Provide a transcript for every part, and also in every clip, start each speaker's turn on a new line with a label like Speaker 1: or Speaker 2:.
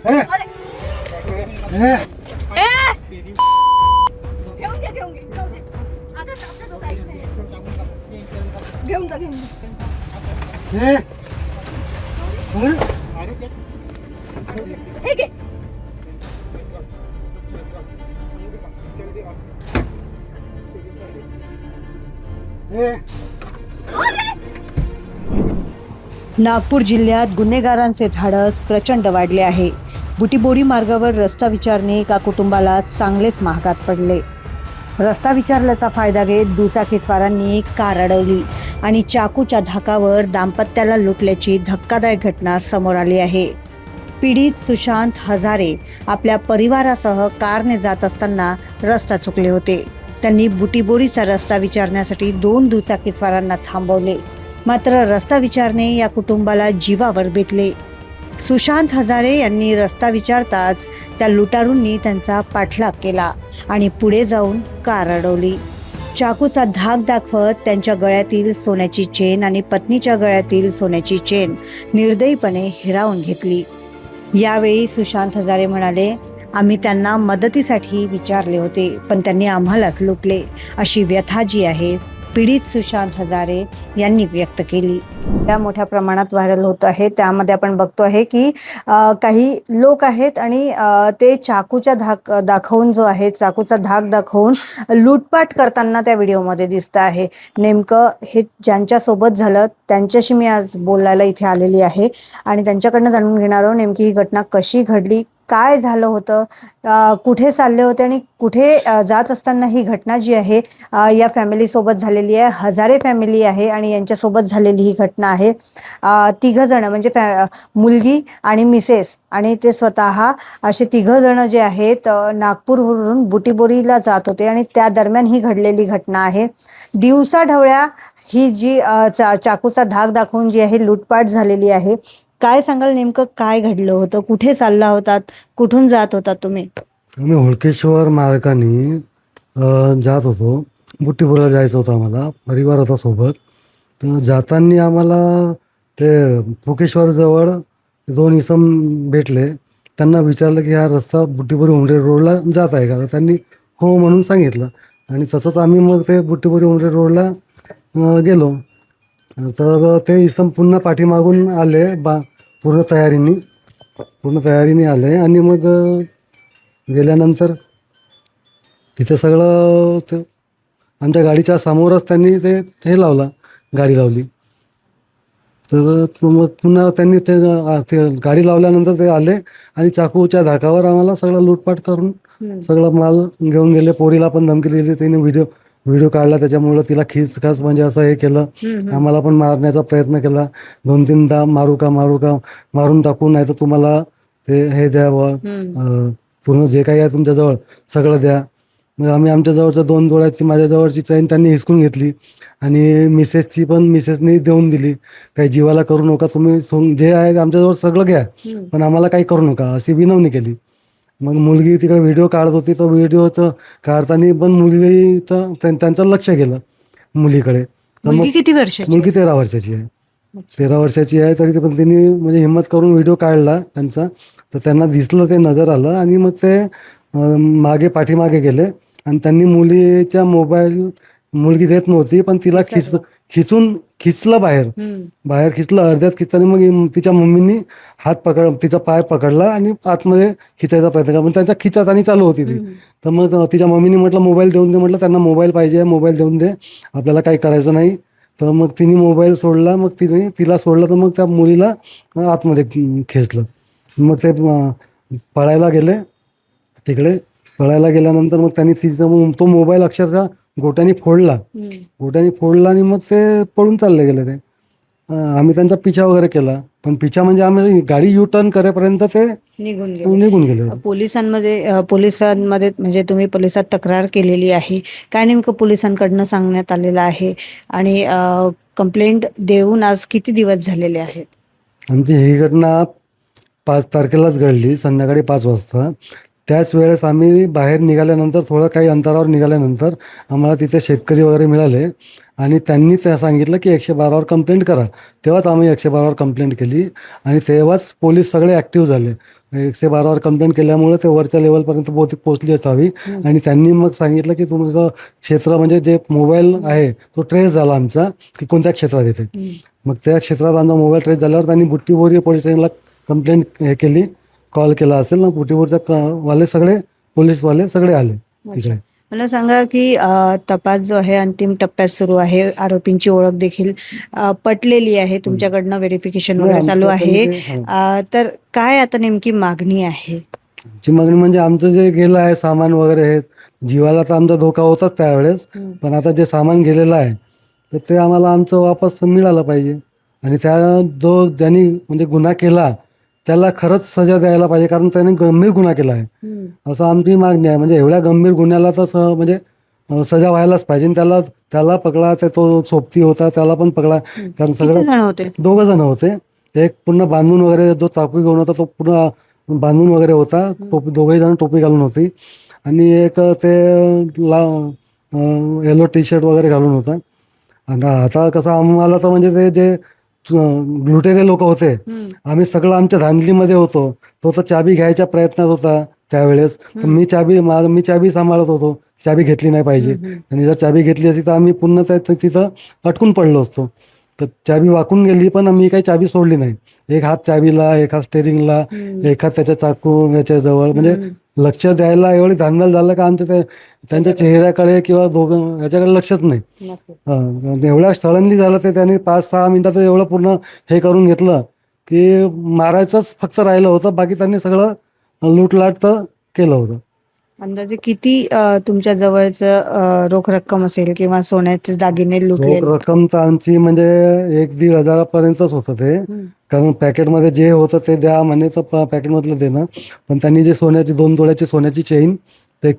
Speaker 1: अरे
Speaker 2: ए,
Speaker 1: घेऊन घे जाऊ दे. आता आपल्याजवळ काहीच नाही. घेऊन जा.
Speaker 2: ए, कोण?
Speaker 1: हे घे.
Speaker 2: ए,
Speaker 3: नागपूर जिल्ह्यात गुन्हेगारांचे धाडस प्रचंड वाढले आहे. बुटीबोरी मार्गावर रस्ता विचारणे एका कुटुंबाला चांगलेच महागात पडले. रस्ता विचारल्याचा फायदा घेत दुचाकीस्वारांनी कार अडवली आणि चाकूच्या धाकावर दाम्पत्याला लुटल्याची धक्कादायक घटना समोर आली आहे. पीडित सुशांत हजारे आपल्या परिवारासह कारने जात असताना रस्ता चुकले होते. त्यांनी बुटीबोरीचा रस्ता विचारण्यासाठी 2 दुचाकीस्वारांना थांबवले. मात्र रस्ता विचारणे या कुटुंबाला जीवावर बेतले. सुशांत हजारे यांनी रस्ता विचारताच त्या लुटारूंनी त्यांचा पाठलाग केला आणि पुढे जाऊन कार अडवली. चाकूचा धाक दाखवत त्यांच्या गळ्यातील सोन्याची चेन आणि पत्नीच्या गळ्यातील सोन्याची चेन निर्दयीपणे हिरावून घेतली. यावेळी सुशांत हजारे म्हणाले, आम्ही त्यांना मदतीसाठी विचारले होते, पण त्यांनी आम्हालाच लुटले, अशी व्यथा जी आहे पीडित सुशांत हजारे यांनी व्यक्त केली. त्या मोठ्या प्रमाणात व्हायरल होत आहे. त्यामध्ये आपण बघतो आहे की काही लोक आहेत आणि ते चाकूचा धाक दाखवून जो आहे चाकूचा धाक दाखवून लूटपाट करताना त्या व्हिडिओमध्ये दिसत आहे. नेमकं हे ज्यांच्यासोबत झालं त्यांच्याशी मी आज बोलायला इथे आलेली आहे आणि त्यांच्याकडनं जाणून घेणार आहोत नेमकी ही घटना कशी घडली, काय झालं होतं, कुठे चालले होते आणि कुठे जात असताना ही घटना जी आहे या फॅमिलीसोबत झालेली आहे. हजारे फॅमिली आहे आणि यांच्यासोबत झालेली ही घटना आहे. 3 जण म्हणजे मुलगी आणि मिसेस आणि ते स्वतः असे 3 जण जे आहेत नागपूरवरून बुटीबोरीला जात होते आणि त्या दरम्यान ही घडलेली घटना आहे. दिवसाढवळ्या ही जी चाकूचा धाक दाखवून जी आहे लूटपाट झालेली आहे. काय सांगाल, नेमकं काय घडलं होतं, कुठे चालला होतात, कुठून जात होता तुम्ही?
Speaker 2: आम्ही होळकेश्वर मार्गाने जात होतो. बुट्टीपुराला जायचं होतं आम्हाला, परिवार होता सोबत. तर जाताना आम्हाला ते पुकेश्वरजवळ 2 इसम भेटले. त्यांना विचारलं की हा रस्ता बुट्टीपुरी उमरेड रोडला जात आहे का? तर त्यांनी हो म्हणून सांगितलं आणि तसंच आम्ही मग ते बुट्टीपुरी उमरेड रोडला गेलो. तर ते इसम पुन्हा पाठीमागून आले पूर्ण तयारीने आले आणि मग गेल्यानंतर तिथे सगळं ते आमच्या गाडीच्या समोरच त्यांनी हे लावला, गाडी लावली. तर मग पुन्हा त्यांनी ते गाडी लावल्यानंतर ते आले आणि चाकूच्या धाकावर आम्हाला सगळं लूटपाट करून सगळं माल घेऊन गेले. पोरीला पण धमकी दिली, त्यांनी व्हिडिओ काढला, त्याच्यामुळं तिला खिसखास म्हणजे असं हे केलं. आम्हाला पण मारण्याचा प्रयत्न केला. 2-3दा मारू का मारून टाकू, नाही तर तुम्हाला ते हे द्या पूर्ण जे काही आहे तुमच्याजवळ सगळं द्या. मग आम्ही आमच्याजवळच्या 2 तोळ्याची माझ्याजवळची चैन त्यांनी हिसकून घेतली आणि मिसेसनी देऊन दिली. काही जीवाला करू नका, तुम्ही जे आहे आमच्याजवळ सगळं घ्या, पण आम्हाला काही करू नका, अशी विनवणी केली. मग मुलगी तिकडे व्हिडिओ काढत होती, तर व्हिडिओचं काढताना पण मुलीचं त्यांचं लक्ष गेलं मुलीकडे. तर मग
Speaker 3: किती वर्षाची?
Speaker 2: मुलगी 13 वर्षाची आहे. 13 वर्षाची आहे, तरी पण त्यांनी म्हणजे हिंमत करून व्हिडिओ काढला त्यांचा. तर त्यांना दिसलं, ते नजर आलं आणि मग ते पाठीमागे गेले आणि त्यांनी मुलीच्या मोबाईल, मुलगी देत नव्हती पण तिला खिचलं बाहेर खिचलं. अर्ध्यात खिचताना मग तिच्या मम्मीनी तिचा पाय पकडला आणि आतमध्ये खिचायचा प्रयत्न केला. पण त्यांचा खिचातानी चालू होती ती. तर मग तिच्या मम्मीनी म्हटलं मोबाईल देऊन दे, म्हटलं त्यांना मोबाईल पाहिजे, मोबाईल देऊन दे, आपल्याला काही करायचं नाही. तर मग तिने मोबाईल सोडला, मग तिला सोडलं, तर मग त्या मुलीला आतमध्ये खेचलं. मग ते पळायला गेले. तिकडे पळायला गेल्यानंतर मग त्यांनी तो मोबाईल अक्षरशः गोट्याने फोडला आणि मग ते पळून चालले गेले. ते आम्ही त्यांचा पिछा वगैरे केला, पण पिछा म्हणजे आम्ही गाडी यू टर्न करेपर्यंत ते निघून गेले.
Speaker 3: पोलिसांमध्ये म्हणजे तुम्ही पोलिसात तक्रार केलेली आहे, काय नेमकं पोलिसांकडनं सांगण्यात आलेलं आहे आणि कंप्लेंट देऊन आज किती दिवस झालेले आहेत?
Speaker 2: आमची ही घटना 5 तारखेलाच घडली, संध्याकाळी 5 वाजता. त्याच वेळेस आम्ही बाहेर निघाल्यानंतर थोडं काही अंतरावर निघाल्यानंतर आम्हाला तिथे शेतकरी वगैरे मिळाले आणि त्यांनी त्या सांगितलं की 112वर कंप्लेंट करा. तेव्हाच आम्ही 112वर कंप्लेंट केली आणि तेव्हाच पोलीस सगळे ॲक्टिव्ह झाले. 112वर कंप्लेंट केल्यामुळे ते वरच्या लेवलपर्यंत बहुतेक पोहोचली असावी आणि त्यांनी मग सांगितलं की तुमचं क्षेत्र म्हणजे जे मोबाईल आहे तो ट्रेस झाला आमचा की कोणत्या क्षेत्रात येते. मग त्या क्षेत्रात आमचा मोबाईल ट्रेस झाल्यावर त्यांनी बुट्टीबोरी पोलीस स्टेशनला कंप्लेंट केली, कॉल केला असेल ना. बुट्टीबोरच्या वाले सगळे पोलीसवाले सगळे आले तिकडे.
Speaker 3: मला सांगा की तपास जो आहे अंतिम टप्प्यात सुरू आहे. आरोपींची ओळख देखील पटलेली आहे. तुमच्याकडनं व्हेरिफिकेशन वगैरे चालू आहे. तर काय आता नेमकी मागणी आहे?
Speaker 2: आमची मागणी म्हणजे आमचं जे गेलं आहे सामान वगैरे हे, जीवाला तर आमचा धोका होताच त्यावेळेस, पण आता जे सामान गेलेलं आहे तर ते आम्हाला आमचं वापस मिळालं पाहिजे आणि ज्यांनी म्हणजे गुन्हा केला त्याला खरंच सजा द्यायला पाहिजे, कारण त्याने गंभीर गुन्हा केला आहे असं आमची मागणी आहे. म्हणजे एवढ्या गंभीर गुन्ह्याला तर म्हणजे सजा व्हायलाच पाहिजे. त्याला पकडा, तो सोबती होता त्याला पण पकडा, कारण सगळं 2 जण होते. एक पूर्ण बांधून वगैरे, जो चाकू घेऊन होता तो पूर्ण बांधून वगैरे होता. टोपी, 2घही जण टोपी घालून होती आणि एक ते येलो टी शर्ट वगैरे घालून होता. आणि आता कसं आम्हाला तर म्हणजे ते जे लुटेरे लोक होते, आम्ही सगळं आमच्या धांदलीमध्ये होतो. तो तर चाबी घ्यायच्या प्रयत्नात होता त्यावेळेस. मी चाबी सांभाळत होतो, चाबी घेतली नाही पाहिजे. आणि जर चाबी घेतली असती तर आम्ही पुन्हा तिथं अटकून पडलो असतो. तर चाबी वाकून गेली पण मी काही चाबी सोडली नाही. एक हात चाबीला, एक हात स्टेरिंगला, एक हात त्याच्या चाकू याच्या जवळ. म्हणजे लक्ष द्यायला एवढी धांदल झालं का आमच्या त्यांच्या चेहऱ्याकडे किंवा याच्याकडे लक्षच नाही. एवढ्या सडनली झालं ते. त्यांनी 5-6 मिनिटात एवढं पूर्ण हे करून घेतलं की मारायचंच फक्त राहिलं होतं. बाकी त्यांनी सगळं लूटलाट तर केलं होतं.
Speaker 3: अंदाजे किती तुमच्या जवळचं रोख रक्कम असेल किंवा सोन्याचे दागिने लुटले?
Speaker 2: रोख रक्कम तर आमची म्हणजे 1-1.5 हजारापर्यंतच होतं ते. कारण पॅकेटमध्ये जे होतं ते द्या म्हणे तर पॅकेटमधलं देणं. पण त्यांनी जे 2 तोळ्याची सोन्याची चेन ते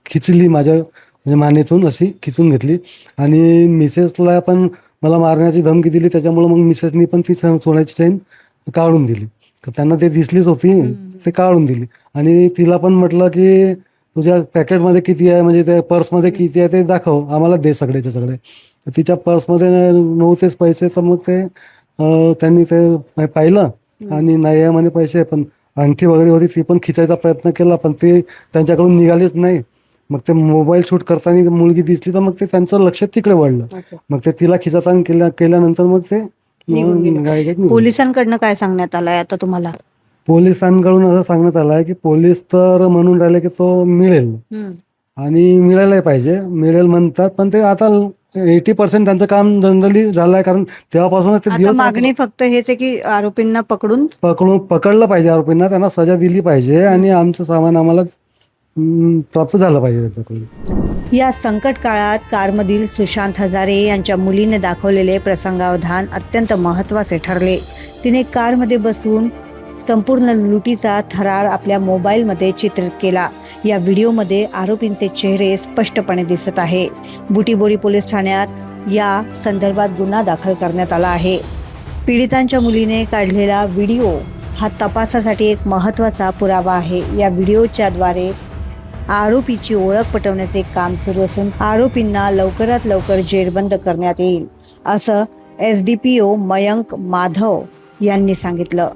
Speaker 2: खिचली माझ्या म्हणजे मानेतून, अशी खिचून घेतली. आणि मिसेसला पण मला मारण्याची धमकी दिली. त्याच्यामुळे मग मिसेसनी पण ती सोन्याची चेन काढून दिली. तर त्यांना ते दिसलीच होती, ते काढून दिली. आणि तिला पण म्हटलं की तुझ्या पॅकेटमध्ये किती आहे, म्हणजे त्या पर्समध्ये किती आहे ते दाखव, आम्हाला दे सगळेचे सगळे. तर तिच्या पर्समध्ये नव्हतेच पैसे. तर मग त्यांनी ते पाहिलं आणि नाही आहे म्हणे पैसे. पण अंगठी वगैरे होती ती पण खिचायचा प्रयत्न केला, पण ते त्यांच्याकडून निघालीच नाही. मग ते मोबाईल शूट करताना मुलगी दिसली तर मग ते त्यांचं लक्ष तिकडे वळलं. मग ते तिला खिचाताना केल्यानंतर मग ते निघून.
Speaker 3: पोलिसांकडनं काय सांगण्यात आलंय आता तुम्हाला?
Speaker 2: पोलिसांकडून असं सांगण्यात आलं आहे की पोलीस तर म्हणून राहिले की तो मिळेल आणि मिळायलाही पाहिजे, मिळेल म्हणतात. पण ते आता 80% त्यांचं काम जनरली झालं आहे, कारण तेव्हापासूनच ते दिवस.
Speaker 3: मागणी फक्त हेच आहे की आरोपींना
Speaker 2: पकडलं पाहिजे, आरोपींना त्यांना सजा दिली पाहिजे आणि आमचं सामान आम्हाला प्राप्त झालं पाहिजे त्यांच्याकडून.
Speaker 3: या संकट काळात कारमधील सुशांत हजारे यांच्या मुलीने दाखवलेले प्रसंगावधान अत्यंत महत्त्वाचे ठरले. तिने कारमध्ये बसून संपूर्ण लुटीचा थरार आपल्या मोबाईलमध्ये चित्रित केला. या व्हिडिओमध्ये आरोपींचे चेहरे स्पष्टपणे दिसत आहे. बुटीबोरी पोलीस ठाण्यात या संदर्भात गुन्हा दाखल करण्यात आला आहे. पीडितांच्या मुलीने काढलेला व्हिडिओ हा तपासासाठी एक महत्त्वाचा पुरावा आहे. या व्हिडिओच्या द्वारे आरोपीची ओळख पटवण्याचे काम सुरू असून आरोपींना लवकरात लवकर जेरबंद करण्यात येईल, असं SDPO मयंक माधव यांनी सांगितलं.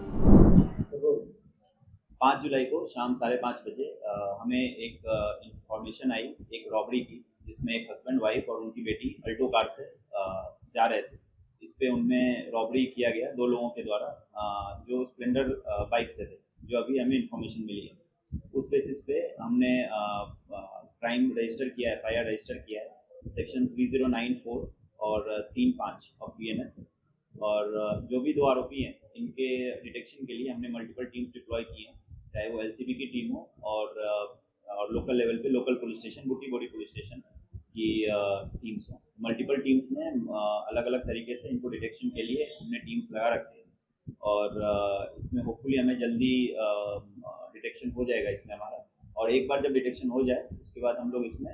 Speaker 4: 5 जुलाई को शाम 5:30 बजे हमें एक इंफॉर्मेशन आई एक रॉबरी की, जिसमें एक हस्बैंड वाइफ और उनकी बेटी अल्टो कार से जा रहे थे. इस पे उनमें रॉबरी किया गया 2 लोगों के द्वारा, जो स्प्लेंडर बाइक से थे, जो अभी हमें इंफॉर्मेशन मिली है. उस बेसिस पे हमने क्राइम रजिस्टर किया है, FIR रजिस्टर किया है सेक्शन 3094 और 35 ऑफ BNS. और जो भी 2 आरोपी हैं इनके डिटेक्शन के लिए हमने मल्टीपल टीम्स डिप्लॉय की हैं, चाहे वो LCB की टीम हो और लोकल लेवल पे local police station, Butibori police station की टीम्स हो. मल्टीपल टीम्स में अलग अलग तरीके से इनको डिटेक्शन के लिए हमने टीम्स लगा रखे हैं और इसमें होपफुली हमें जल्दी डिटेक्शन हो जाएगा इसमें हमारा. और एक बार जब डिटेक्शन हो जाए उसके बाद हम लोग इसमें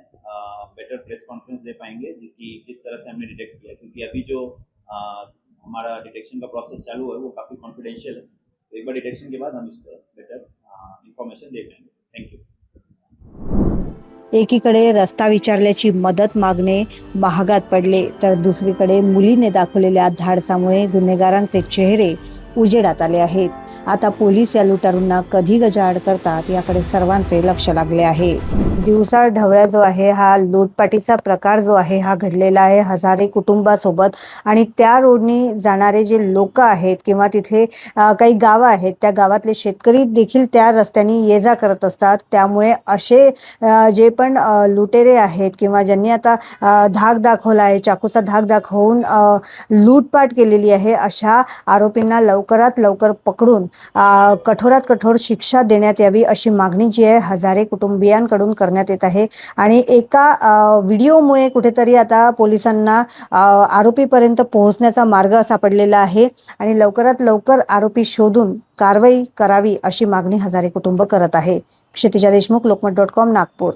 Speaker 4: बेटर प्रेस कॉन्फ्रेंस दे पाएंगे कि किस तरह से हमने डिटेक्ट किया, क्योंकि अभी जो हमारा डिटेक्शन का प्रोसेस चालू है वो काफ़ी कॉन्फिडेंशियल है. तो एक बार डिटेक्शन के बाद हम इस पर बेटर इंफॉर्मेशन दे पाएंगे. Thank you.
Speaker 3: एकीकडे रस्ता विचारल्याची मदत मागणे महागात पडले, तर दुसरीकडे मुलीने दाखवलेल्या धाडसामुळे गुन्हेगारांचे चेहरे उजेडात आले आहेत. आता पोलीस या लुटारूंना कधी गजाआड करतात याकडे सर्वांचे लक्ष लागले आहे. दिवसा ढवळ्या जो आहे हा लूटपाटीचा प्रकार जो आहे हा घडलेला आहे हजारे कुटुंबासोबत. आणि त्या रोडनी जाणारे जे लोक आहेत किंवा तिथे काही गावं आहेत, त्या गावातले शेतकरी देखील त्या रस्त्याने ये जा करत असतात. त्यामुळे असे जे पण लुटेरे आहेत किंवा ज्यांनी आता धाक दाखवला आहे, चाकूचा धाक दाखवून लूटपाट केलेली आहे, अशा आरोपींना लवकरात लवकर पकडून कठोरात कठोर शिक्षा देण्यात यावी अशी मागणी जी आहे हजारे कुटुंबियांकडून करण्यात येत आहे. आणि एका व्हिडिओमुळे कुठेतरी आता पोलिसांना आरोपीपर्यंत पोहोचण्याचा मार्ग सापडलेला आहे आणि लवकरात लवकर आरोपी शोधून कारवाई करावी अशी मागणी हजारे कुटुंब करत आहे. क्षितिजा देशमुख, लोकमत.com, नागपूर.